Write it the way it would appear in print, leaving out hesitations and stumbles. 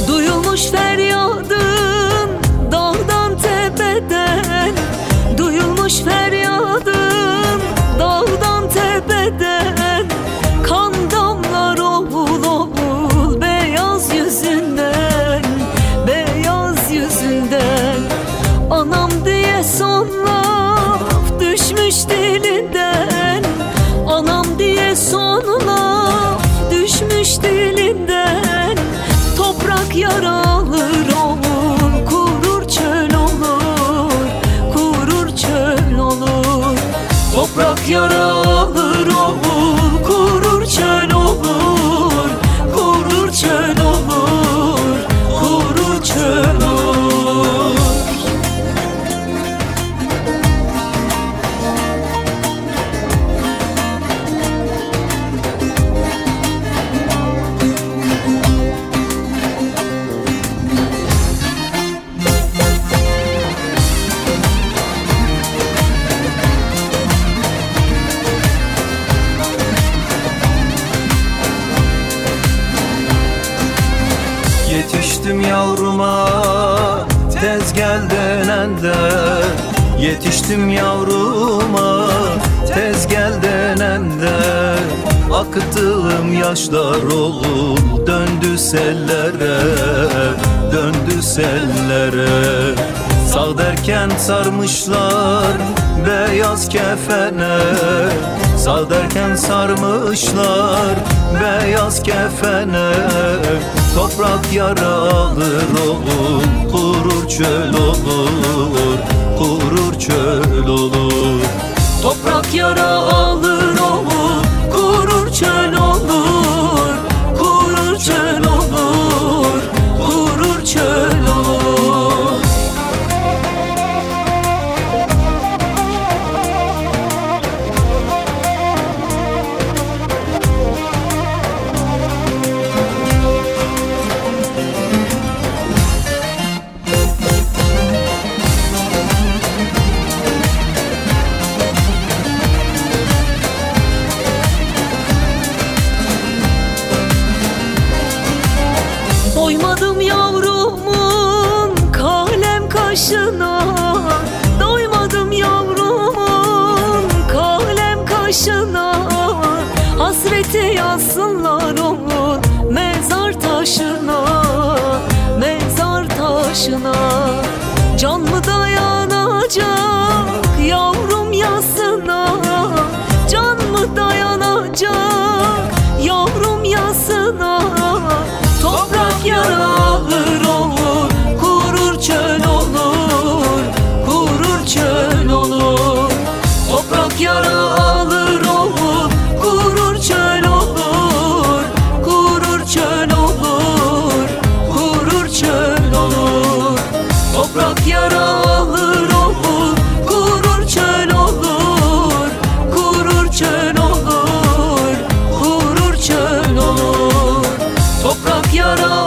Duyulmuş feryadın dağdan tepeden, duyulmuş feryadın dağdan tepeden. Kan damlar oğul oğul beyaz yüzünden, beyaz yüzünden. Anam diye son laf düşmüş dilinden, anam diye son laf düşmüş dilinden. Toprak yaralır oğul, kurur çöl olur, kurur çöl olur. Toprak yaralır oğul, kurur çöl olur, kurur çöl olur, kurur çöl olur. Yetiştim yavruma tez gel denende, yetiştim yavruma tez gel denende. Akıttığım yaşlar oğul döndü sellere, döndü sellere. Sağ derken sarmışlar beyaz kefene, sağ derken sarmışlar beyaz kefene. Toprak yara alır oğul, kurur çöl olur, kurur çöl olur. Toprak yara alır oğul, kurur çöl olur, kurur çöl olur, kurur çöl olur. Doymadım yavrumun kalem kaşına, doymadım yavrumun kalem kaşına. Hasreti yazsınlar onun mezar taşına, mezar taşına. Can mı dayanacak yavrum yasına, can mı dayanacak yavrum yasına. Toprak yaralır oğul, kurur çöl olur, kurur çöl olur. Toprak yaralır oğul, kurur çöl olur, kurur çöl olur, kurur çöl olur. Toprak yaralır oğul, kurur çöl olur, kurur çöl olur, kurur çöl olur. Toprak yara